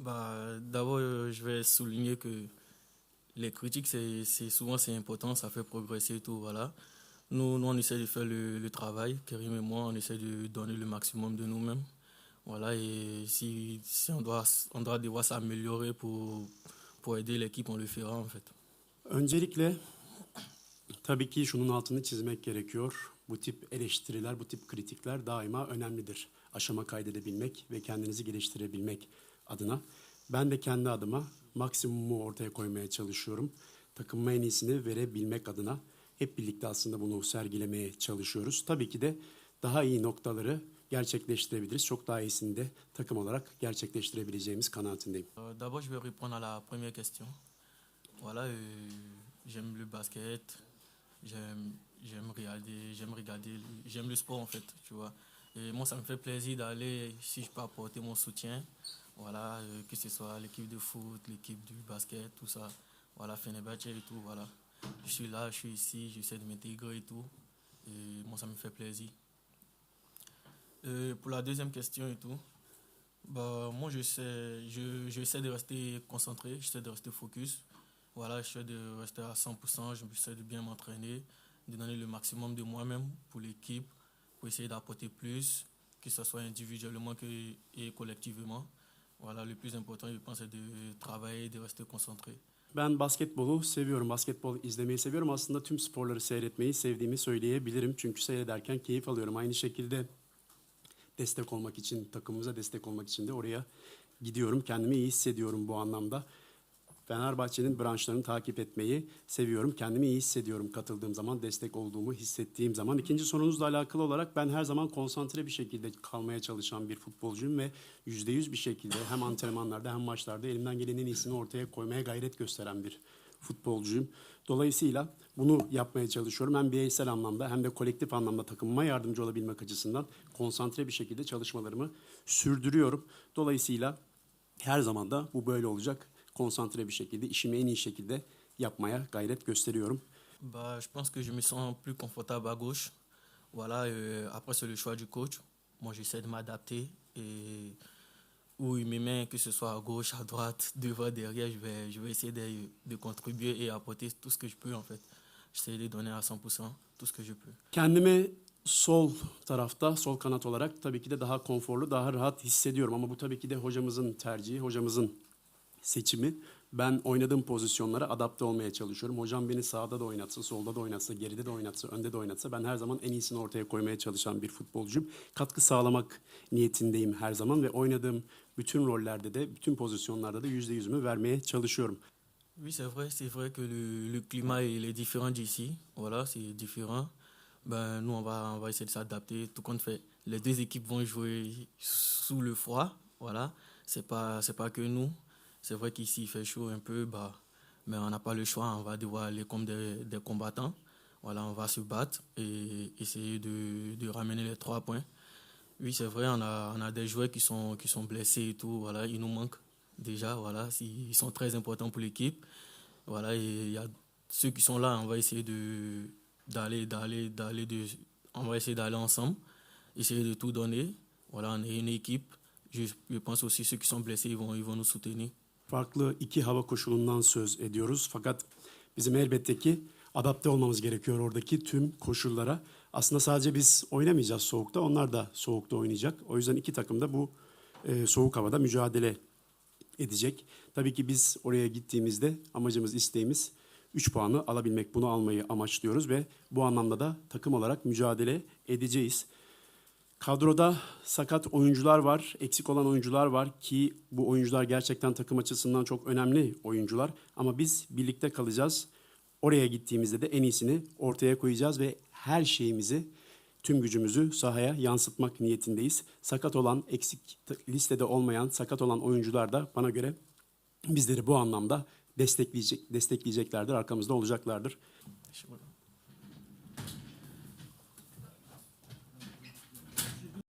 D'abord, je vais souligner que les critiques, souvent c'est important, ça fait progresser et tout, voilà. Nous, on essaie de faire le travail, Karim et moi, on essaie de donner le maximum de nous-mêmes. Voilà, et si on doit devoir s'améliorer pour aider l'équipe, on le fera en fait. Öncelikle tabii ki şunun altını çizmek gerekiyor. Bu tip eleştiriler, bu tip kritikler daima önemlidir. Aşama kaydedebilmek ve kendinizi geliştirebilmek adına. Ben de kendi adıma maksimumu ortaya koymaya çalışıyorum. Takımıma en iyisini verebilmek adına hep birlikte aslında bunu sergilemeye çalışıyoruz. Tabii ki de daha iyi noktaları gerçekleştirebiliriz. Çok daha iyisini de takım olarak gerçekleştirebileceğimiz kanaatindeyim. D'abord, je vais répondre à la première question. Voilà, j'aime le basket, j'aime regarder, j'aime le sport en fait, tu vois. Et moi, ça me fait plaisir d'aller, si je peux apporter mon soutien, voilà, que ce soit l'équipe de foot, l'équipe du basket, tout ça, voilà, Fenerbahçe et tout, voilà. Je suis là, je suis ici, j'essaie de m'intégrer et tout, et moi, ça me fait plaisir. Pour la deuxième question et tout, moi, j'essaie de rester concentré, j'essaie de rester focus. Voilà, j'essaie de rester à 100%, j'essaie de bien m'entraîner, de donner le maximum de moi-même pour l'équipe, pour essayer d'apporter plus, que ce soit individuellement et collectivement. Voilà, le plus important, je pense, c'est de travailler, de rester concentré. Ben basketbolu seviyorum. Basketbol izlemeyi seviyorum. Aslında tüm sporları seyretmeyi sevdiğimi söyleyebilirim. Çünkü seyrederken keyif alıyorum. Aynı şekilde destek olmak için, takımımıza destek olmak için de oraya gidiyorum. Kendimi iyi hissediyorum bu anlamda. Fenerbahçe'nin branşlarını takip etmeyi seviyorum. Kendimi iyi hissediyorum katıldığım zaman, destek olduğumu hissettiğim zaman. İkinci sorunuzla alakalı olarak ben her zaman konsantre bir şekilde kalmaya çalışan bir futbolcuyum ve %100 bir şekilde hem antrenmanlarda hem maçlarda elimden gelenin en iyisini ortaya koymaya gayret gösteren bir futbolcuyum. Dolayısıyla bunu yapmaya çalışıyorum. Hem bireysel anlamda hem de kolektif anlamda takımıma yardımcı olabilmek açısından konsantre bir şekilde çalışmalarımı sürdürüyorum. Dolayısıyla her zaman da bu böyle olacak. Konsantre bir şekilde işimi en iyi şekilde yapmaya gayret gösteriyorum. Je pense que je me sens plus confortable à gauche. Voilà, après, c'est le choix du coach. Moi, j'essaie de m'adapter et où il me met, que ce soit à gauche, à droite, devant, derrière, je vais essayer de contribuer et apporter tout ce que je peux en fait. J'essaie de donner à 100% tout ce que je peux. Kendimi sol tarafta, sol kanat olarak tabii ki de daha konforlu, daha rahat hissediyorum. Ama bu tabii ki de hocamızın tercihi, hocamızın seçimi. Ben oynadığım pozisyonlara adapte olmaya çalışıyorum. Hocam beni sağda da oynatsa, solda da oynatsa, geride de oynatsa, önde de oynatsa ben her zaman en iyisini ortaya koymaya çalışan bir futbolcuyum. Katkı sağlamak niyetindeyim her zaman ve oynadığım bütün rollerde de, bütün pozisyonlarda da %100'ümü vermeye çalışıyorum. Oui, c'est vrai que le climat il est différent d'ici. Voilà, c'est différent. Nous, on va essayer de s'adapter. Tout compte fait, les deux équipes vont jouer sous le froid. Voilà, c'est pas que nous. C'est vrai qu'ici il fait chaud un peu, mais on n'a pas le choix. On va devoir aller comme des combattants. Voilà, on va se battre et essayer de ramener les 3 points. Oui, c'est vrai, on a des joueurs qui sont blessés et tout. Voilà, il nous manque déjà. Voilà, ils sont très importants pour l'équipe. Voilà, et il y a ceux qui sont là. On va essayer on va essayer d'aller ensemble, essayer de tout donner. Voilà, on est une équipe. Je pense aussi ceux qui sont blessés, ils vont nous soutenir. Farklı iki hava koşulundan söz ediyoruz. Fakat bizim elbette ki adapte olmamız gerekiyor oradaki tüm koşullara. Aslında sadece biz oynamayacağız soğukta, onlar da soğukta oynayacak. O yüzden iki takım da bu soğuk havada mücadele edecek. Tabii ki biz oraya gittiğimizde amacımız, isteğimiz 3 puanı alabilmek. Bunu almayı amaçlıyoruz ve bu anlamda da takım olarak mücadele edeceğiz. Kadroda sakat oyuncular var, eksik olan oyuncular var ki bu oyuncular gerçekten takım açısından çok önemli oyuncular. Ama biz birlikte kalacağız. Oraya gittiğimizde de en iyisini ortaya koyacağız ve her şeyimizi, tüm gücümüzü sahaya yansıtmak niyetindeyiz. Sakat olan, eksik listede olmayan, sakat olan oyuncular da bana göre bizleri bu anlamda destekleyeceklerdir, arkamızda olacaklardır.